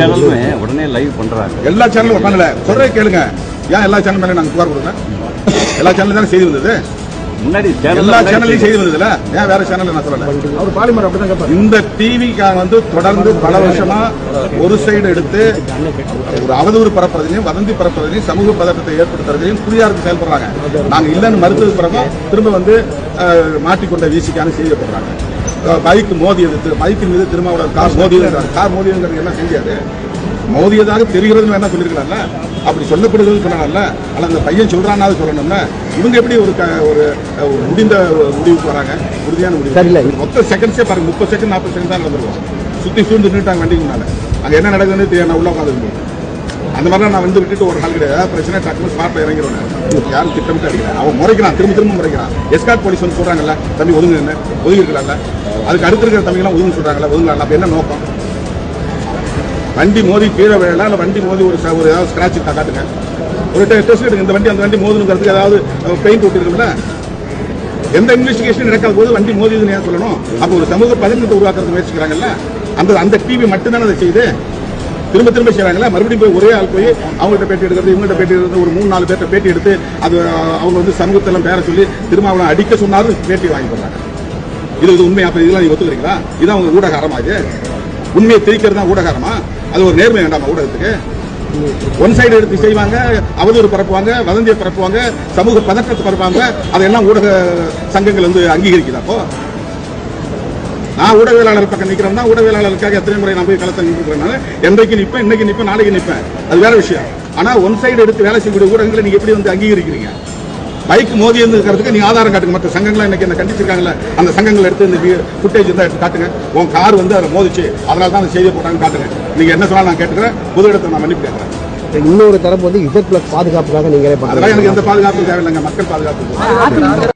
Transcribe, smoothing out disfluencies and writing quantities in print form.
சேனலுமே உடனே லைவ் பண்றாங்க. எல்லா சேனலும் பண்ணல சொல்றே கேளுங்க. ஏன் எல்லா சேனல் மேலே நாங்கள் புகார் கொடுங்க? எல்லா சேனலும் தானே செய்தி வந்தது. முன்னாடி எல்லா சேனல்லையும் செய்தி வந்ததுல ஏன் வேற சேனல் நான் சொல்லல. அவர் பாலிமர் அப்படிதான். இந்த டிவிக்காக வந்து தொடர்ந்து பல வருஷமா ஒரு சைடு எடுத்து ஒரு அவதூறு பரப்புறதையும் வதந்தி பரப்புறதையும் சமூக பதட்டத்தை ஏற்படுத்துறதையும் குறியாருக்கு செயல்படுறாங்க. நாங்க இல்லைன்னு மறுத்தது பிறகு திரும்ப வந்து மாட்டிக்கொண்ட வீசிக்கான செய்தி போடுறாங்க. பைக் மோதியது, பைக்கின் மீது திருமாவளவன் கார் மோதியது. கார் மோதியதுங்கிறது என்ன செஞ்சாரு? மோதியதாக தெரிகிறதுன்னு என்ன சொல்லியிருக்கலாம்ல, அப்படி சொல்லப்படுகிறது சொன்னாங்கல்ல. ஆனால் அந்த பையன் சொல்றானாவது சொல்லணும்ல. இவங்க எப்படி ஒரு முடிந்த முடிவுக்கு வராங்க? உறுதியான முடிவு. மொத்த செகண்ட்ஸே பாருங்க, 30 செகண்ட் 40 செகண்ட் தான் நடந்துருவோம். சுற்றி சூழ்ந்து நின்றுட்டாங்க வண்டிக்கு மேலே. அங்கே என்ன நடக்குதுன்னு தெரியாது. உள்ள உட்காந்து அந்த மாதிரிலாம் நான் வந்து விட்டுட்டு ஒரு நாள் கிடையாது. பிரச்சனை டக்குனு ஸ்பாட்டில் இறங்கிடுவேன். யாரும் திட்டமிட்டு அடிக்கிறேன். அவன் முறைக்கிறான், திரும்ப முறைக்கிறான். எஸ்கார்ட் போலீஸ் வந்து சொல்றாங்கல்ல, தம்பி ஒதுங்க, ஒதுங்கி இருக்கலாம்ல. அதுக்கு அடுத்து இருக்கிற தம்பிங்கெல்லாம் ஒதுங்க சொல்றாங்கல்ல, ஒதுங்கலாம். அப்போ என்ன நோக்கம்? வண்டி மோதி கீழே விழலாம், இல்லை வண்டி மோதி ஒரு ஏதாவது ஸ்கிராட்ச் காட்டுங்க. ஒரு டெஸ்ட் எடுங்க. இந்த வண்டி அந்த வண்டி மோதுங்கிறதுக்கு ஏதாவது பெயிண்ட் ஒட்டிருக்கும்ல. எந்த இன்வெஸ்டிகேஷன் நடக்காத போது வண்டி மோதிதுன்னு ஏன் சொல்லணும்? அப்போ ஒரு சமூக பதற்றத்தை உருவாக்குறது முயற்சிக்கிறாங்கல்ல. அந்த டிவி மட்டும்தானே அதை செய்யுது. திரும்ப செய்யறாங்களா? மறுபடியும் போய் ஒரே ஆள் போய் அவங்கள்ட்ட பேட்டி எடுக்கிறது, இவங்கள்ட்ட பேட்டி எடுக்கிறது, ஒரு 3-4 பேர்ட்ட பேட்டி எடுத்து அது அவங்க வந்து சமூகத்தெல்லாம் பேர சொல்லி திரும்ப அவனை அடிக்க சொன்னாலும் பேட்டி வாங்கி போடுறாங்க. இது உண்மை. அப்ப இதெல்லாம் நீங்க ஒத்துக்கிறீங்களா? இதான் அவங்க ஊடகாரமா? இது உண்மையை திரிக்கிறது தான் ஊடகாரமா? அது ஒரு நேர்மை வேண்டாமா ஊடகத்துக்கு? ஒன் சைடு எடுத்து செய்வாங்க, அவதூறு பரப்புவாங்க, வதந்தியை பரப்புவாங்க, சமூக பதற்றத்தை பரப்புவாங்க. அதெல்லாம் ஊடக சங்கங்கள் வந்து அங்கீகரிக்குதா? அப்போ நான் ஊடகவியலாளர் பக்கம் நிற்கிறேன்னா ஊடகவியலாளருக்காக எத்தனை முறை நான் போய் களத்தில் நின்றுக்கிறேன். என்றைக்கு நிற்பேன், இன்னைக்கு நிற்பேன், நாளைக்கு நிற்பேன். அது வேற விஷயம். ஆனா ஒன் சைடு எடுத்து வேலை செய்யக்கூடிய ஊடகங்களை நீங்க எப்படி வந்து அங்கீகரிக்கிறீங்க? பைக் மோதி இருக்கிறதுக்கு நீங்க ஆதாரம் காட்டுங்க. மற்ற சங்கங்கள் இன்னைக்கு என்ன கண்டிச்சிருக்காங்கல்ல, அந்த சங்கங்கள் எடுத்து இந்த ஃபுட்டேஜ் இருந்தா எடுத்து காட்டுங்க. உன் கார் வந்து அதை மோதிச்சு, அதனால தான் அந்த செய்தியை போட்டாங்க காட்டுங்க. நீங்க என்ன சொன்னாலும் நான் கேட்டுக்கிறேன். பொது இடத்தை நான் மன்னிப்பு கேட்கிறேன். இன்னொரு தரப்பு வந்து Z+ பாதுகாப்புக்காக நீங்களே அதெல்லாம் எனக்கு எந்த பாதுகாப்பும் தேவையில்லைங்க. மக்கள் பாதுகாப்பு